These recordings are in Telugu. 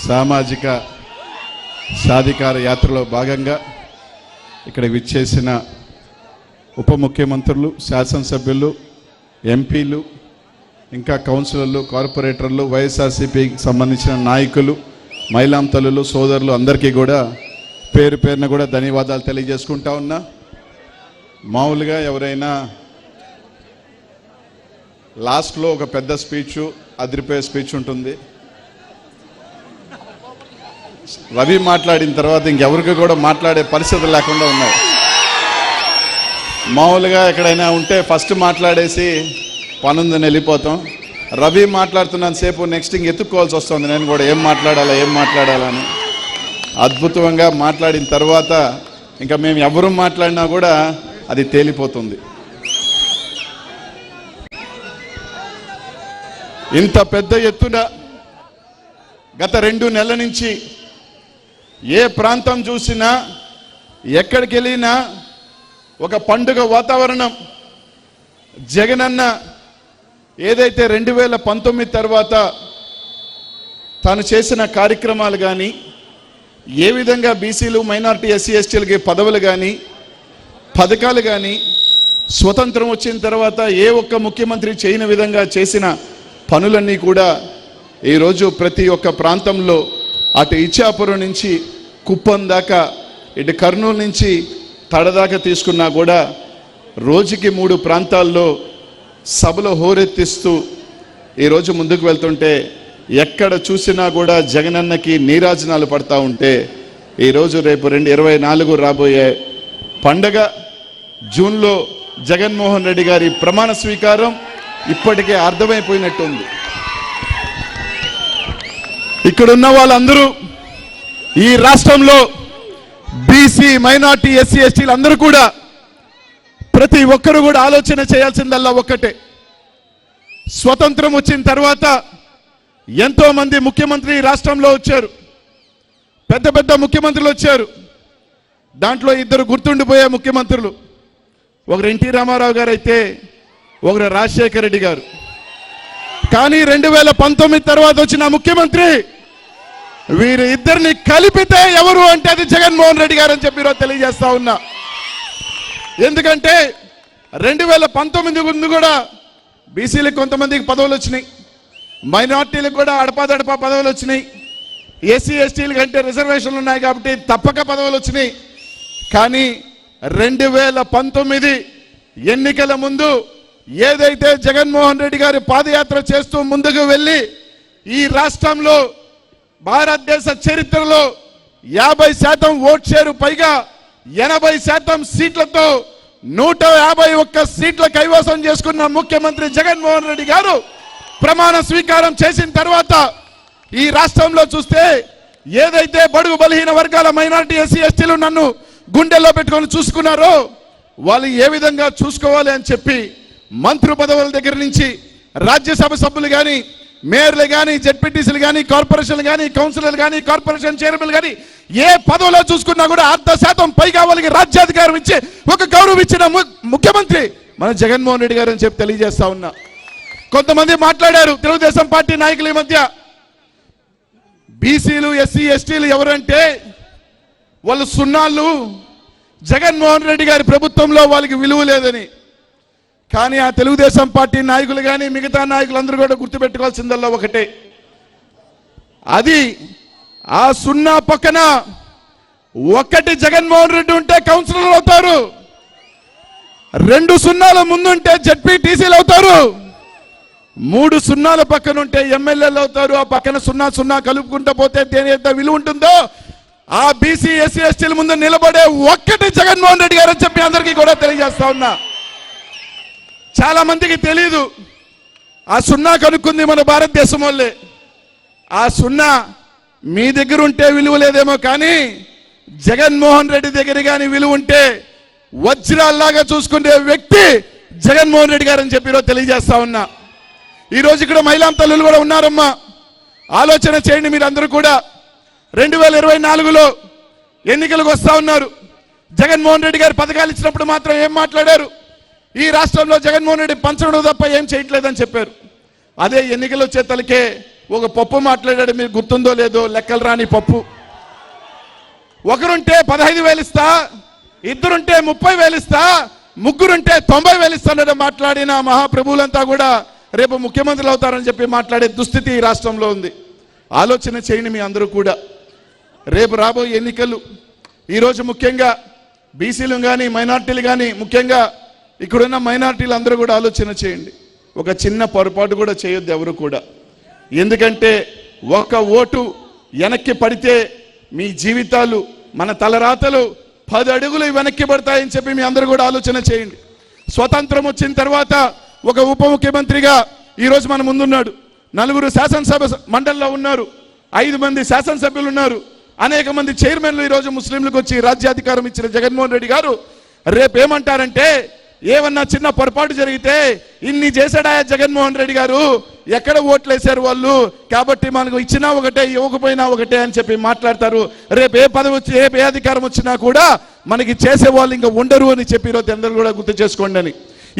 సామాజిక సాధికార యాత్రలో భాగంగా ఇక్కడ విచ్చేసిన ఉప ముఖ్యమంత్రులు, శాసనసభ్యులు, ఎంపీలు, ఇంకా కౌన్సిలర్లు, కార్పొరేటర్లు, వైఎస్ఆర్సీపీకి సంబంధించిన నాయకులు, మహిళాం తల్లులు, సోదరులు అందరికీ కూడా పేరు పేరున కూడా ధన్యవాదాలు తెలియజేసుకుంటా ఉన్నా. మామూలుగా ఎవరైనా లాస్ట్లో ఒక పెద్ద స్పీచ్, అదిరిపోయే స్పీచ్ ఉంటుంది. రవి మాట్లాడిన తర్వాత ఇంకెవరికి కూడా మాట్లాడే పరిస్థితులు లేకుండా ఉన్నాయి. మామూలుగా ఎక్కడైనా ఉంటే ఫస్ట్ మాట్లాడేసి పనుందని వెళ్ళిపోతాం. రవి మాట్లాడుతున్నాను సేపు నెక్స్ట్ ఇంక ఎత్తుక్కోవాల్సి వస్తుంది. నేను కూడా ఏం మాట్లాడాలని అద్భుతంగా మాట్లాడిన తర్వాత ఇంకా మేము ఎవరు మాట్లాడినా కూడా అది తేలిపోతుంది. ఇంత పెద్ద ఎత్తున గత 2 నెలల నుంచి ఏ ప్రాంతం చూసినా, ఎక్కడికి వెళ్ళినా ఒక పండుగ వాతావరణం. జగనన్న ఏదైతే 2019 తర్వాత తాను చేసిన కార్యక్రమాలు కానీ, ఏ విధంగా బీసీలు, మైనారిటీ, ఎస్సీ ఎస్టీలకి పదవులు కానీ, పథకాలు కానీ, స్వతంత్రం వచ్చిన తర్వాత ఏ ఒక్క ముఖ్యమంత్రి చేయని విధంగా చేసిన పనులన్నీ కూడా ఈరోజు ప్రతి ఒక్క ప్రాంతంలో, అటు ఇచ్చాపురం నుంచి కుప్పం దాకా, ఇటు కర్నూలు నుంచి తడదాకా తీసుకున్నా కూడా రోజుకి 3 ప్రాంతాల్లో సభలో హోరెత్తిస్తూ ఈరోజు ముందుకు వెళ్తుంటే, ఎక్కడ చూసినా కూడా జగనన్నకి నీరాజనాలు పడతా ఉంటే, ఈరోజు రేపు 2024 రాబోయే పండగ జూన్లో జగన్మోహన్ రెడ్డి గారి ప్రమాణ స్వీకారం ఇప్పటికే అర్థమైపోయినట్టుంది. ఇక్కడున్న వాళ్ళందరూ, ఈ రాష్ట్రంలో బీసీ, మైనార్టీ, ఎస్సీ ఎస్టీలు అందరూ కూడా, ప్రతి ఒక్కరు కూడా ఆలోచన చేయాల్సిందల్లా ఒక్కటే. స్వతంత్రం వచ్చిన తర్వాత ఎంతో మంది ముఖ్యమంత్రి రాష్ట్రంలో వచ్చారు, పెద్ద పెద్ద ముఖ్యమంత్రులు వచ్చారు. దాంట్లో 2 గుర్తుండిపోయే ముఖ్యమంత్రులు, ఒకరు ఎన్టీ రామారావు గారు అయితే ఒకరు రాజశేఖర రెడ్డి గారు. కానీ 2019 తర్వాత వచ్చిన ముఖ్యమంత్రి, వీరి ఇద్దరిని కలిపితే ఎవరు అంటే అది జగన్మోహన్ రెడ్డి గారు అని చెప్పి తెలియజేస్తా ఉన్నా. ఎందుకంటే 2019 ముందు కూడా బీసీలకు కొంతమందికి పదవులు వచ్చినాయి, మైనార్టీలకు కూడా అడపాదడపా పదవులు వచ్చినాయి, ఎస్సీ ఎస్టీలకు అంటే రిజర్వేషన్లు ఉన్నాయి కాబట్టి తప్పక పదవులు వచ్చినాయి. కానీ 2019 ఎన్నికల ముందు ఏదైతే జగన్మోహన్ రెడ్డి గారి పాదయాత్ర చేస్తూ ముందుకు వెళ్ళి ఈ రాష్ట్రంలో భారతదేశ చరిత్రలో 50% ఓట్ షేరు పైగా 80% సీట్లతో 151 సీట్ల కైవసం చేసుకున్న ముఖ్యమంత్రి జగన్మోహన్ రెడ్డి గారు ప్రమాణ స్వీకారం చేసిన తర్వాత ఈ రాష్ట్రంలో చూస్తే ఏదైతే బడుగు బలహీన వర్గాల మైనారిటీ, ఎస్సీ ఎస్టీలు నన్ను గుండెల్లో పెట్టుకొని చూసుకున్నారో, వాళ్ళు ఏ విధంగా చూసుకోవాలి అని చెప్పి మంత్రి పదవుల దగ్గర నుంచి రాజ్యసభ సభ్యులు కానీ, మేయర్లు కానీ, జెడ్పీటీసీలు కానీ, కార్పొరేషన్లు కానీ, కౌన్సిలర్లు కానీ, కార్పొరేషన్ చైర్మన్లు కానీ, ఏ పదవులో చూసుకున్నా కూడా 1/2% పైగా వాళ్ళకి రాజ్యాధికారం ఇచ్చి ఒక గౌరవం ఇచ్చిన ముఖ్యమంత్రి మన జగన్మోహన్ రెడ్డి గారు అని చెప్పి తెలియజేస్తా ఉన్నా. కొంతమంది మాట్లాడారు తెలుగుదేశం పార్టీ నాయకుల మధ్య, బీసీలు, ఎస్సీ ఎస్టీలు ఎవరంటే వాళ్ళు సున్నాళ్ళు, జగన్మోహన్ రెడ్డి గారి ప్రభుత్వంలో వాళ్ళకి విలువ లేదని. కానీ ఆ తెలుగుదేశం పార్టీ నాయకులు కానీ, మిగతా నాయకులందరూ కూడా గుర్తుపెట్టుకోవాల్సిందల్లా ఒకటే, అది ఆ సున్నా పక్కన 1 జగన్మోహన్ రెడ్డి ఉంటే కౌన్సిలర్లు అవుతారు, 2 సున్నాల ముందుంటే జెడ్పీటీసీలు అవుతారు, 3 సున్నాల పక్కన ఉంటే ఎమ్మెల్యేలు అవుతారు. ఆ పక్కన 0 కలుపుకుంటూ పోతే దేని ఎంత విలువ ఉంటుందో ఆ బీసీ, ఎస్సీ ఎస్టీల ముందు నిలబడే 1 జగన్మోహన్ రెడ్డి గారు అని చెప్పి అందరికీ కూడా తెలియజేస్తా ఉన్నా. చాలా మందికి తెలియదు, ఆ 0 కనుక్కుంది మన భారతదేశం వాళ్ళే. ఆ 0 మీ దగ్గర ఉంటే విలువ లేదేమో, కానీ జగన్మోహన్ రెడ్డి దగ్గర కానీ విలువ ఉంటే వజ్రాల్లాగా చూసుకునే వ్యక్తి జగన్మోహన్ రెడ్డి గారు అని చెప్పి తెలియజేస్తా ఉన్నా. ఈరోజు ఇక్కడ మహిళాం తల్లులు కూడా ఉన్నారమ్మా. ఆలోచన చేయండి మీరందరూ కూడా. 2024లో ఎన్నికలకు వస్తా ఉన్నారు. జగన్మోహన్ రెడ్డి గారు పథకాలు ఇచ్చినప్పుడు మాత్రం ఏం మాట్లాడారు? ఈ రాష్ట్రంలో జగన్మోహన్ రెడ్డి పంచడం తప్ప ఏం చేయట్లేదని చెప్పారు. అదే ఎన్నికలు వచ్చే తలకే ఒక పప్పు మాట్లాడాడు, మీకు గుర్తుందో లేదో, లెక్కలు రాని పప్పు. ఒకరుంటే 15,000 ఇస్తా, ఇద్దరుంటే 30,000 ఇస్తా, ముగ్గురుంటే 90,000 ఇస్తానని మాట్లాడిన మహాప్రభువులంతా కూడా రేపు ముఖ్యమంత్రులు అవుతారని చెప్పి మాట్లాడే దుస్థితి ఈ రాష్ట్రంలో ఉంది. ఆలోచన చేయండి మీ అందరూ కూడా. రేపు రాబోయే ఎన్నికలు ఈరోజు ముఖ్యంగా బీసీలు కానీ మైనార్టీలు కానీ, ముఖ్యంగా ఇక్కడున్న మైనార్టీలు అందరూ కూడా ఆలోచన చేయండి. ఒక చిన్న పొరపాటు కూడా చేయొద్దు ఎవరు కూడా. ఎందుకంటే ఒక ఓటు వెనక్కి పడితే మీ జీవితాలు, మన తలరాతలు 10 అడుగులు వెనక్కి పడతాయని చెప్పి మీ అందరూ కూడా ఆలోచన చేయండి. స్వతంత్రం వచ్చిన తర్వాత ఒక ఉప ముఖ్యమంత్రిగా ఈరోజు మన ముందున్నాడు. 4 శాసనసభ మండలిలో ఉన్నారు, 5 మంది శాసనసభ్యులు ఉన్నారు, అనేక మంది చైర్మన్లు ఈరోజు ముస్లింలకు వచ్చి రాజ్యాధికారం ఇచ్చిన జగన్మోహన్ రెడ్డి గారు రేపు ఏమంటారంటే, ఏమన్నా చిన్న పొరపాటు జరిగితే ఇన్ని చేశాడా జగన్మోహన్ రెడ్డి గారు, ఎక్కడ ఓట్లు వేశారు వాళ్ళు, కాబట్టి మనకు ఇచ్చినా ఒకటే ఇవ్వకపోయినా ఒకటే అని చెప్పి మాట్లాడతారు. రేపు ఏ పదవి వచ్చి ఏ అధికారం వచ్చినా కూడా మనకి చేసే వాళ్ళు ఇంకా ఉండరు అని చెప్పి ఈరోజు అందరూ కూడా గుర్తు చేసుకోండి అని.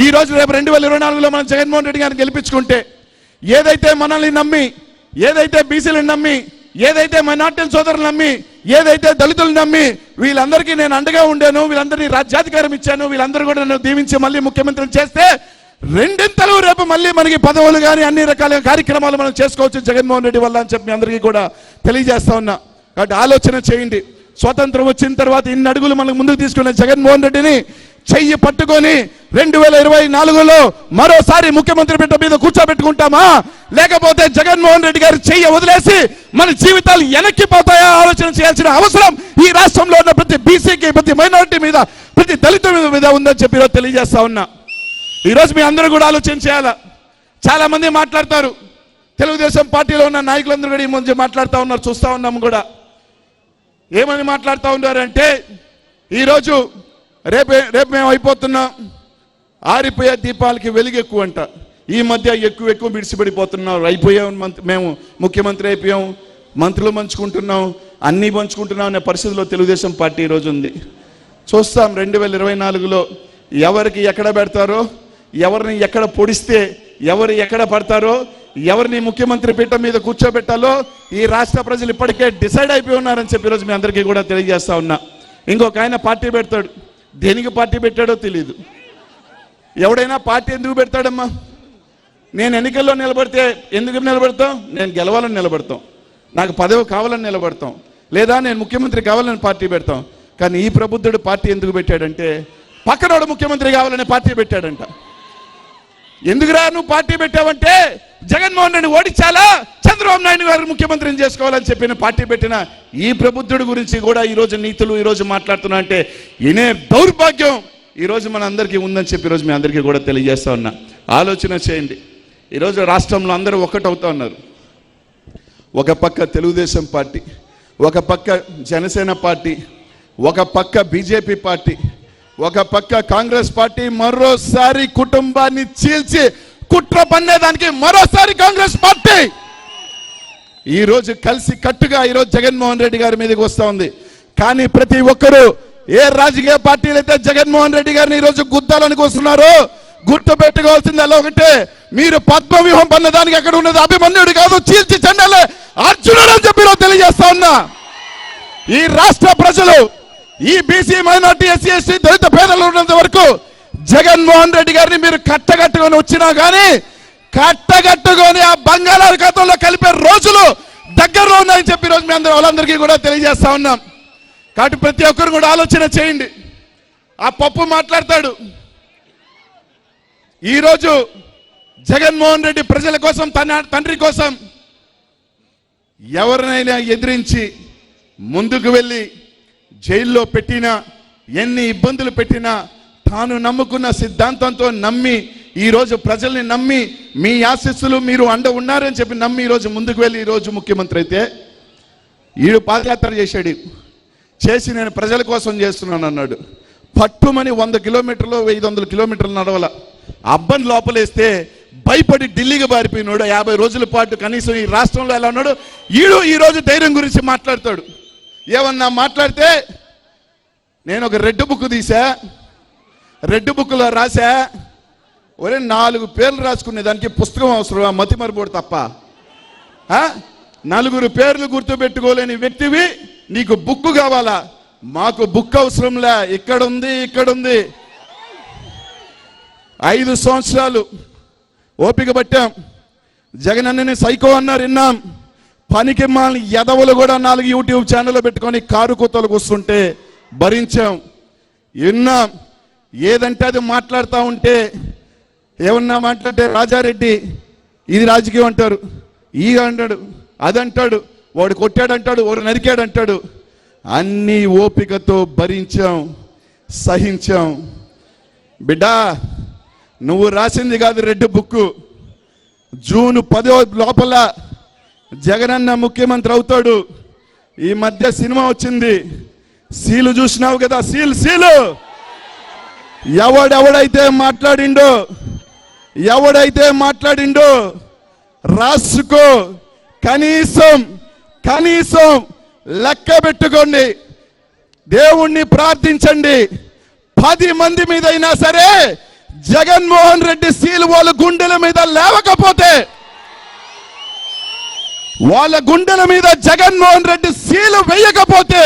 ఈ రోజు రేపు 2024లో మనం జగన్మోహన్ రెడ్డి గారిని గెలిపించుకుంటే, ఏదైతే మనల్ని నమ్మి, ఏదైతే బీసీలను నమ్మి, ఏదైతే మైనార్టీ సోదరులు నమ్మి, ఏదైతే దళితులు నమ్మి వీళ్ళందరికీ నేను అండగా ఉండాను, వీళ్ళందరినీ రాజ్యాధికారం ఇచ్చాను, వీళ్ళందరూ కూడా నన్ను దీవించి మళ్ళీ ముఖ్యమంత్రిని చేస్తే రెండింతలు రేపు మళ్ళీ మనకి పదవులు కానీ అన్ని రకాల కార్యక్రమాలు మనం చేసుకోవచ్చు జగన్మోహన్ రెడ్డి వల్ల అని చెప్పి అందరికీ కూడా తెలియజేస్తా ఉన్నా. కాబట్టి ఆలోచన చేయండి. స్వతంత్రం వచ్చిన తర్వాత ఇన్ని అడుగులు మనకు ముందుకు తీసుకున్న జగన్మోహన్ రెడ్డిని చెయ్యి పట్టుకొని 2024లో మరోసారి ముఖ్యమంత్రి బిడ్డ మీద కూర్చోబెట్టుకుంటామా, లేకపోతే జగన్మోహన్ రెడ్డి గారి చెయ్యి వదిలేసి మన జీవితాలు వెనక్కి పోతాయా ఆలోచన చేయాల్సిన అవసరం ఈ రాష్ట్రంలో ఉన్న ప్రతి బీసీకి, ప్రతి మైనారిటీ మీద, ప్రతి దళిత మీద ఉందని చెప్పి తెలియజేస్తా ఉన్నా. ఈరోజు మీ అందరూ కూడా ఆలోచన చేయాలా. చాలా మంది మాట్లాడతారు, తెలుగుదేశం పార్టీలో ఉన్న నాయకులందరూ కూడా ఈ మధ్య మాట్లాడుతూ ఉన్నారు, చూస్తూ ఉన్నాము కూడా. ఏమని మాట్లాడుతూ ఉన్నారంటే, ఈరోజు రేపు మేము అయిపోతున్నాం, ఆరిపోయే దీపాలకి వెలుగు ఎక్కువ అంట. ఈ మధ్య ఎక్కువ విడిచిపడిపోతున్నాం, అయిపోయాం, మేము ముఖ్యమంత్రి అయిపోయాం, మంత్రులు పంచుకుంటున్నాం, అన్నీ పంచుకుంటున్నాం అనే పరిస్థితిలో తెలుగుదేశం పార్టీ ఈరోజు ఉంది. చూస్తాం 2024లో ఎవరికి ఎక్కడ పెడతారో, ఎవరిని ఎక్కడ పొడిస్తే ఎవరు ఎక్కడ పడతారో, ఎవరిని ముఖ్యమంత్రి పీఠం మీద కూర్చోబెట్టాలో ఈ రాష్ట్ర ప్రజలు ఇప్పటికే డిసైడ్ అయిపోయి ఉన్నారని చెప్పి ఈరోజు మీ అందరికీ కూడా తెలియజేస్తా ఉన్నా. ఇంకొక ఆయన పార్టీ పెడతాడు, దేనికి పార్టీ పెట్టాడో తెలియదు. ఎవడైనా పార్టీ ఎందుకు పెడతాడమ్మా? నేను ఎన్నికల్లో నిలబడితే ఎందుకు నిలబడతాం? నేను గెలవాలని నిలబడతాం, నాకు పదవి కావాలని నిలబడతాం, లేదా నేను ముఖ్యమంత్రి కావాలని పార్టీ పెడతాం. కానీ ఈ ప్రబుద్ధుడు పార్టీ ఎందుకు పెట్టాడంటే, పక్కనోడు ముఖ్యమంత్రి కావాలని పార్టీ పెట్టాడంట. ఎందుకురా నువ్వు పార్టీ పెట్టావంటే, జగన్మోహన్ రెడ్డి ఓడించాలా, చంద్రబాబు నాయుడు గారు ముఖ్యమంత్రిని చేసుకోవాలని చెప్పిన పార్టీ పెట్టిన ఈ ప్రబుద్ధుడి గురించి కూడా ఈరోజు నీతులు ఈరోజు మాట్లాడుతున్నా అంటే ఇనే దౌర్భాగ్యం ఈరోజు మన అందరికీ ఉందని చెప్పి ఈరోజు మీ అందరికీ కూడా తెలియజేస్తా ఉన్నా. ఆలోచన చేయండి. ఈరోజు రాష్ట్రంలో అందరూ ఒక్కటవుతా ఉన్నారు. ఒక పక్క తెలుగుదేశం పార్టీ, ఒక పక్క జనసేన పార్టీ, ఒక పక్క బీజేపీ పార్టీ, ఒక పక్క కాంగ్రెస్ పార్టీ. మరోసారి కుటుంబాన్ని చీల్చి కుట్ర పన్నేదానికి మరోసారి కాంగ్రెస్ పార్టీ ఈరోజు కలిసి కట్టుగా ఈరోజు జగన్మోహన్ రెడ్డి గారి మీదకి వస్తూ ఉంది. కానీ ప్రతి ఒక్కరూ, ఏ రాజకీయ పార్టీలు అయితే జగన్మోహన్ రెడ్డి గారిని ఈరోజు గుద్దాలని వస్తున్నారో గుర్తు పెట్టుకోవాల్సింది అలా ఒకటే, మీరు పద్మవ్యూహం పన్నదానికి అక్కడ ఉన్నది అభిమన్యుడు కాదు, చీల్చి చెండాలే అర్జునుడు అని చెప్పి తెలియజేస్తా ఉన్నా. ఈ రాష్ట్ర ప్రజలు, ఈ బీసీ మైనార్టీ ఎస్సీ ఎస్టీ దళిత పేదలు ఉన్నంత వరకు జగన్మోహన్ రెడ్డి గారిని మీరు కట్టగట్టుకొని వచ్చినా కానీ కట్టగట్టుకొని ఆ బంగాళాఖాతంలో కలిపే రోజులు దగ్గరలో ఉన్నాయని చెప్పి రోజు మీ అందరూ వాళ్ళందరికీ కూడా తెలియజేస్తా ఉన్నాం. కాబట్టి ప్రతి ఒక్కరు కూడా ఆలోచన చేయండి. ఆ పప్పు మాట్లాడతాడు. ఈరోజు జగన్మోహన్ రెడ్డి ప్రజల కోసం, తండ్రి కోసం ఎవరినైనా ఎదిరించి ముందుకు వెళ్ళి జైల్లో పెట్టినా, ఎన్ని ఇబ్బందులు పెట్టినా, తాను నమ్ముకున్న సిద్ధాంతంతో నమ్మి, ఈరోజు ప్రజల్ని నమ్మి, మీ ఆశీస్సులు మీరు అండ ఉన్నారని చెప్పి నమ్మి ఈరోజు ముందుకు వెళ్ళి ఈరోజు ముఖ్యమంత్రి అయితే ఈడు పాదయాత్ర చేశాడు. చేసి నేను ప్రజల కోసం చేస్తున్నాను అన్నాడు. పట్టుమని 100 కిలోమీటర్లు 500 కిలోమీటర్లు నడవల. అబ్బని లోపలేస్తే భయపడి ఢిల్లీకి పారిపోయినాడు. 50 రోజుల పాటు కనీసం ఈ రాష్ట్రంలో ఎలా ఉన్నాడు ఈడు ఈరోజు ధైర్యం గురించి మాట్లాడతాడు. ఏమన్నా మాట్లాడితే నేను ఒక రెడ్ బుక్ తీసా, రెడ్ బుక్లో రాసా, ఒరే 4 పేర్లు రాసుకునే దానికి పుస్తకం అవసరం, మతిమరుపోడు తప్ప నలుగురు పేర్లు గుర్తుపెట్టుకోలేని వ్యక్తివి, నీకు బుక్ కావాలా? మాకు బుక్ అవసరంలే, ఇక్కడుంది. 5 సంవత్సరాలు ఓపిక పట్టాం. జగన్ అన్నని సైకో అన్నారు, విన్నాం. పనికి మాలిన ఎదవలు కూడా 4 యూట్యూబ్ ఛానల్ పెట్టుకొని కారు కూతలకు వస్తుంటే భరించాం, విన్నాం. ఏదంటే అది మాట్లాడుతూ ఉంటే, ఏమన్నా మాట్లాడితే రాజారెడ్డి ఇది రాజకీయం అంటారు, ఈ అంటాడు, అదంటాడు, వాడు కొట్టాడంటాడు, వాడు నరికాడంటాడు. అన్నీ ఓపికతో భరించాం, సహించాం. బిడ్డా, నువ్వు రాసింది కాదు రెడ్ బుక్. జూన్ 10 లోపల జగనన్న ముఖ్యమంత్రి అవుతాడు. ఈ మధ్య సినిమా వచ్చింది, సీలు చూసినావు కదా, సీలు. ఎవడైతే మాట్లాడిండో రాసుకో. కనీసం లెక్క పెట్టుకోండి. దేవుణ్ణి ప్రార్థించండి. 10 మంది మీద అయినా సరే జగన్మోహన్ రెడ్డి సీలు వాళ్ళ గుండెల మీద లేవకపోతే, వాళ్ళ గుండెల మీద జగన్మోహన్ రెడ్డి సీలు వేయకపోతే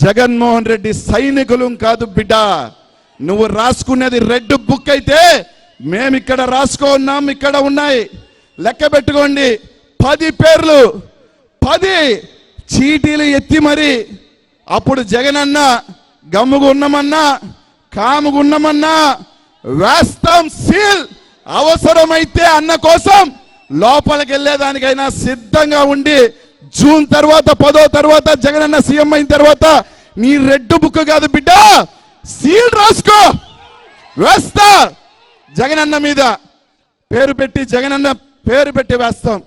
జగన్మోహన్ రెడ్డి సైనికులు కాదు బిడ్డ. నువ్వు రాసుకునేది రెడ్ బుక్ అయితే మేమిక్కడ రాసుకున్నాం, ఇక్కడ ఉన్నాయి. లెక్క పెట్టుకోండి. 10 పేర్లు, 10 చీటీలు ఎత్తి మరి అప్పుడు జగనన్న గమ్ముగున్నమన్నా కాముగున్నమన్నా వేస్తాం సీల్. అవసరమైతే అన్న కోసం లోపలికి వెళ్ళేదానికైనా సిద్ధంగా ఉండి, జూన్ తర్వాత 10 తర్వాత జగనన్న సీఎం అయిన తర్వాత నీ రెడ్ బుక్ కాదు బిడ్డ, సీల్ రాసుకో, వేస్తా. జగనన్న మీద పేరు పెట్టి, జగనన్న పేరు పెట్టి వేస్తాం.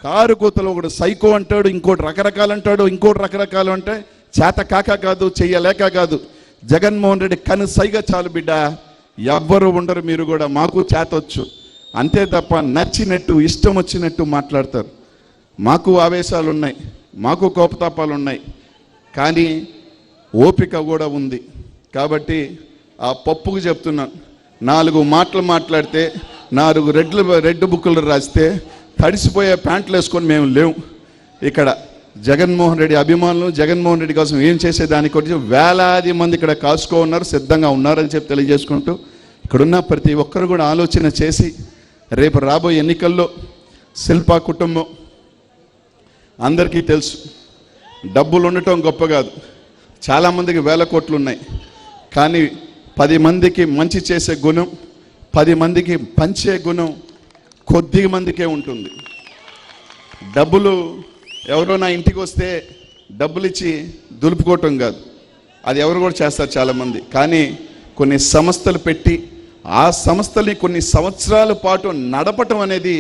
కారు కూతలు ఒకడు సైకో అంటాడు, ఇంకోటి రకరకాలు అంటాడు, ఇంకోటి రకరకాలు అంటే చేత కాక కాదు, చెయ్యలేక కాదు. జగన్మోహన్ రెడ్డి కనుసైగా చాలు బిడ్డ, ఎవ్వరు ఉండరు. మీరు కూడా మాకు చేతొచ్చు, అంతే తప్ప నచ్చినట్టు ఇష్టం వచ్చినట్టు మాట్లాడతారు. మాకు ఆవేశాలు ఉన్నాయి, మాకు కోపతాపాలు ఉన్నాయి, కానీ ఓపిక కూడా ఉంది. కాబట్టి ఆ పప్పుకు చెప్తున్నాను, 4 మాటలు మాట్లాడితే 4 రెడ్ బుక్కులు రాస్తే తడిసిపోయే ప్యాంట్లు వేసుకొని మేము లేవు. ఇక్కడ జగన్మోహన్ రెడ్డి అభిమానులు, జగన్మోహన్ రెడ్డి కోసం ఏం చేసేదానికి కొంచెం వేలాది మంది ఇక్కడ కాసుకో ఉన్నారు, సిద్ధంగా ఉన్నారని చెప్పి తెలియజేసుకుంటూ, ఇక్కడున్న ప్రతి ఒక్కరు కూడా ఆలోచన చేసి రేపు రాబోయే ఎన్నికల్లో శిల్పా కుటుంబం అందరికీ తెలుసు, డబ్బులు ఉండటం గొప్ప కాదు. చాలామందికి వేల కోట్లు ఉన్నాయి, కానీ 10 మందికి మంచి చేసే గుణం, 10 మందికి పంచే గుణం కొద్ది మందికే ఉంటుంది. డబ్బులు ఎవరో నా ఇంటికి వస్తే డబ్బులు ఇచ్చి దులుపుకోవటం కాదు, అది ఎవరు కూడా చేస్తారు చాలామంది. కానీ కొన్ని సంస్థలు పెట్టి ఆ సంస్థల్ని కొన్ని సంవత్సరాల పాటు నడపటం అనేది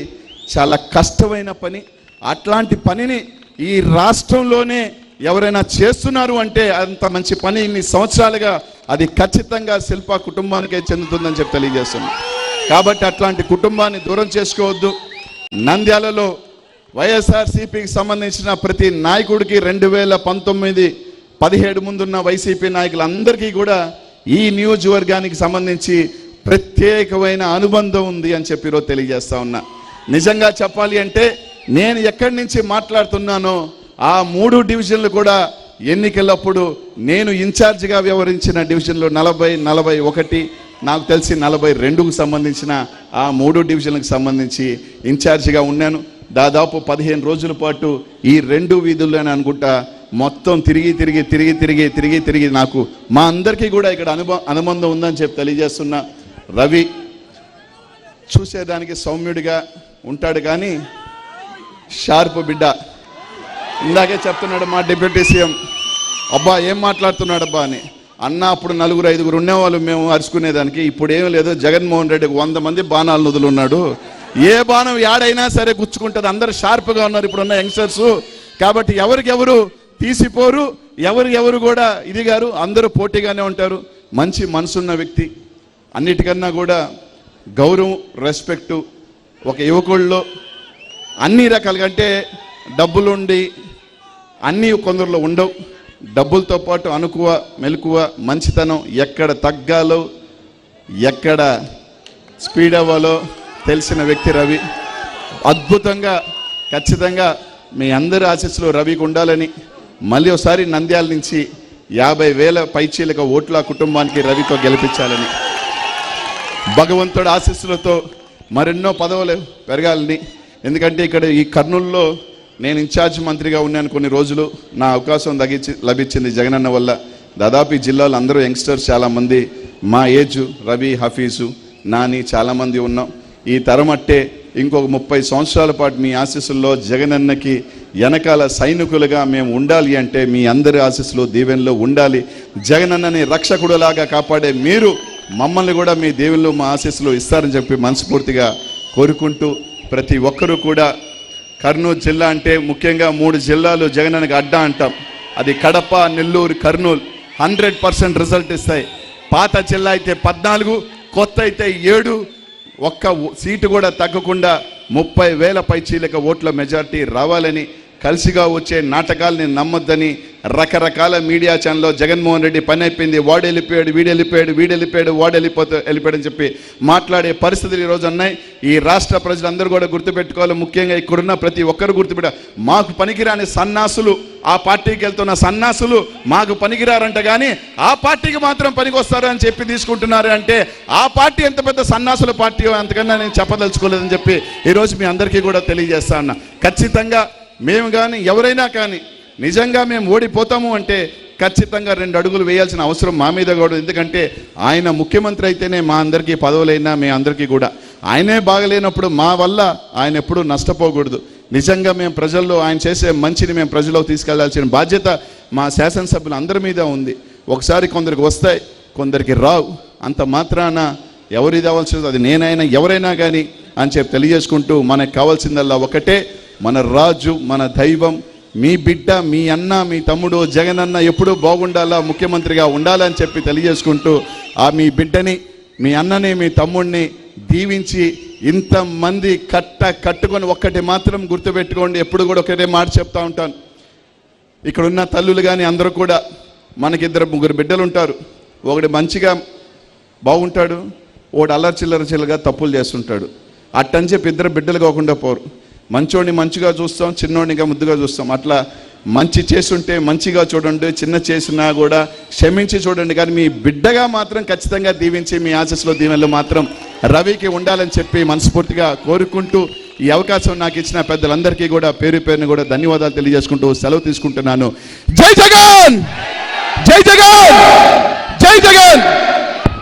చాలా కష్టమైన పని. అట్లాంటి పనిని ఈ రాష్ట్రంలోనే ఎవరైనా చేస్తున్నారు అంటే అంత మంచి పని ఇన్ని సంవత్సరాలుగా అది ఖచ్చితంగా శిల్పా కుటుంబానికే చెందుతుందని చెప్పి తెలియజేస్తున్నాను. కాబట్టి అట్లాంటి కుటుంబాన్ని దూరం చేసుకోవద్దు. నంద్యాలలో వైఎస్ఆర్సీపీకి సంబంధించిన ప్రతి నాయకుడికి 2019-17 ముందున్న వైసీపీ నాయకులందరికీ కూడా ఈ నియోజకవర్గానికి సంబంధించి ప్రత్యేకమైన అనుబంధం ఉంది అని చెప్పి ఈరోజు తెలియజేస్తా ఉన్నా. నిజంగా చెప్పాలి అంటే నేను ఎక్కడి నుంచి మాట్లాడుతున్నానో ఆ 3 డివిజన్లు కూడా ఎన్నికలప్పుడు నేను ఇన్ఛార్జిగా వ్యవహరించిన డివిజన్లు 40, 41, నాకు తెలిసి 42కు సంబంధించిన ఆ 3 డివిజన్లకు సంబంధించి ఇన్ఛార్జిగా ఉన్నాను. దాదాపు 15 రోజుల పాటు ఈ 2 వీధుల్లోనే అనుకుంటా మొత్తం తిరిగి నాకు మా అందరికీ కూడా ఇక్కడ అనుబంధం ఉందని చెప్పి తెలియజేస్తున్నా. రవి చూసేదానికి సౌమ్యుడిగా ఉంటాడు, కానీ షార్ప్ బిడ్డ. ఇందాకే చెప్తున్నాడు మా డిప్యూటీ సీఎం, అబ్బా ఏం మాట్లాడుతున్నాడబ్బా అని. అన్న అప్పుడు 4, 5 ఉండేవాళ్ళు మేము అరుచుకునేదానికి, ఇప్పుడు ఏం లేదు. జగన్మోహన్ రెడ్డికి 100 మంది బాణాలు వదులున్నాడు, ఏ బాణం యాడైనా సరే గుచ్చుకుంటుంది. అందరు షార్ప్గా ఉన్నారు ఇప్పుడున్న యంగ్స్టర్స్. కాబట్టి ఎవరికెవరు తీసిపోరు, ఎవరు కూడా ఇది గారు, అందరూ పోటీగానే ఉంటారు. మంచి మనసున్న వ్యక్తి, అన్నిటికన్నా కూడా గౌరవం, రెస్పెక్టు ఒక యువకుల్లో అన్ని రకాలుగా. అంటే డబ్బులుండి అన్నీ కొందరిలో ఉండవు. డబ్బులతో పాటు అనుకువ, మెలకువ, మంచితనం, ఎక్కడ తగ్గాలో ఎక్కడ స్పీడ్ అవ్వాలో తెలిసిన వ్యక్తి రవి. అద్భుతంగా ఖచ్చితంగా మీ అందరి ఆశీస్సులు రవికి ఉండాలని, మళ్ళీ ఒకసారి నంద్యాల నుంచి 50,000 పైచీలక ఓట్ల కుటుంబానికి రవితో గెలిపించాలని, భగవంతుడి ఆశీస్సులతో మరెన్నో పదవులు పెరగాలని. ఎందుకంటే ఇక్కడ ఈ కర్నూలులో నేను ఇన్ఛార్జ్ మంత్రిగా ఉన్నాను కొన్ని రోజులు, నా అవకాశం లభించింది జగనన్న వల్ల. దాదాపు ఈ జిల్లాలో అందరూ యంగ్స్టర్స్ చాలామంది మా ఏజ్, రవి, హఫీజు, నాని చాలామంది ఉన్నాం. ఈ తరం అట్టే ఇంకొక 30 సంవత్సరాల పాటు మీ ఆశీస్సుల్లో జగనన్నకి వెనకాల సైనికులుగా మేము ఉండాలి అంటే మీ అందరి ఆశీస్సులు దీవెనలో ఉండాలి. జగనన్నని రక్షకుడులాగా కాపాడే మీరు మమ్మల్ని కూడా మీ దీవెనలో మా ఆశీస్సులు ఇస్తారని చెప్పి మనస్ఫూర్తిగా కోరుకుంటూ, ప్రతి ఒక్కరూ కూడా కర్నూలు జిల్లా అంటే ముఖ్యంగా 3 జిల్లాలు జగనన్నకి అడ్డా అంటాం. అది కడప, నెల్లూరు, కర్నూలు 100% రిజల్ట్ ఇస్తాయి. పాత జిల్లా అయితే 14, కొత్త అయితే 7, ఒక్క సీటు కూడా తగ్గకుండా 30,000 పైచీలక ఓట్ల మెజార్టీ రావాలని, కలిసిగా వచ్చే నాటకాలని నమ్మొద్దని, రకరకాల మీడియా ఛానల్లో జగన్మోహన్ రెడ్డి పని అయిపోయింది, వాడు వెళ్ళిపోయాడు, వీడు వెళ్ళిపోయాడు, వాడు వెళ్ళిపోయాడని చెప్పి మాట్లాడే పరిస్థితులు ఈరోజు ఉన్నాయి. ఈ రాష్ట్ర ప్రజలందరూ కూడా గుర్తుపెట్టుకోవాలి. ముఖ్యంగా ఇక్కడున్న ప్రతి ఒక్కరు మాకు పనికిరాని సన్నాసులు, ఆ పార్టీకి వెళ్తున్న సన్నాసులు మాకు పనికిరారంట, కానీ ఆ పార్టీకి మాత్రం పనికొస్తారు అని చెప్పి తీసుకుంటున్నారు. అంటే ఆ పార్టీ ఎంత పెద్ద సన్నాసుల పార్టీ అంతకన్నా నేను చెప్పదలుచుకోలేదని చెప్పి ఈరోజు మీ అందరికీ కూడా తెలియజేస్తా ఉన్నా. ఖచ్చితంగా మేము కానీ ఎవరైనా కానీ నిజంగా మేము ఓడిపోతాము అంటే ఖచ్చితంగా 2 అడుగులు వేయాల్సిన అవసరం మా మీద కూడా. ఎందుకంటే ఆయన ముఖ్యమంత్రి అయితేనే మా అందరికీ పదవులైనా మీ అందరికీ కూడా. ఆయనే బాగలేనప్పుడు మా వల్ల ఆయన ఎప్పుడూ నష్టపోకూడదు. నిజంగా మేము ప్రజల్లో ఆయన చేసే మంచిని మేము ప్రజల్లోకి తీసుకెళ్లాల్సిన బాధ్యత మా శాసనసభ్యులు అందరి మీద ఉంది. ఒకసారి కొందరికి వస్తాయి, కొందరికి రావు. అంత మాత్రాన ఎవరిది అవ్వాల్సింది అది నేనైనా ఎవరైనా కానీ అని చెప్పి తెలియజేసుకుంటూ, మనకు కావాల్సిందల్లా ఒకటే, మన రాజు, మన దైవం, మీ బిడ్డ, మీ అన్న, మీ తమ్ముడు జగనన్న ఎప్పుడూ బాగుండాలా, ముఖ్యమంత్రిగా ఉండాలని చెప్పి తెలియజేసుకుంటూ, ఆ మీ బిడ్డని, మీ అన్నని, మీ తమ్ముడిని దీవించి ఇంతమంది కట్టుకొని ఒక్కటి మాత్రం గుర్తుపెట్టుకోండి. ఎప్పుడు కూడా ఒకటే మాట చెప్తా ఉంటాను. ఇక్కడున్న తల్లులు కానీ అందరూ కూడా, మనకి 2-3 బిడ్డలు ఉంటారు. ఒకటి మంచిగా బాగుంటాడు, ఒకటి అల్లరిచిల్లరచిల్లగా తప్పులు చేస్తుంటాడు. అట్టని చెప్పి 2 బిడ్డలు కాకుండా పోరు. మంచోడిని మంచిగా చూస్తాం, చిన్నోడినిగా ముద్దుగా చూస్తాం. అట్లా మంచి చేస్తుంటే మంచిగా చూడండి, చిన్న చేసినా కూడా క్షమించి చూడండి. కానీ మీ బిడ్డగా మాత్రం ఖచ్చితంగా దీవించి మీ ఆశీస్సులో దీవెనలు మాత్రం రవికి ఉండాలని చెప్పి మనస్ఫూర్తిగా కోరుకుంటూ, ఈ అవకాశం నాకు ఇచ్చిన పెద్దలందరికీ కూడా పేరు పేరుని కూడా ధన్యవాదాలు తెలియజేసుకుంటూ సెలవు తీసుకుంటున్నాను. జై జగన్, జై జగన్, జై జగన్.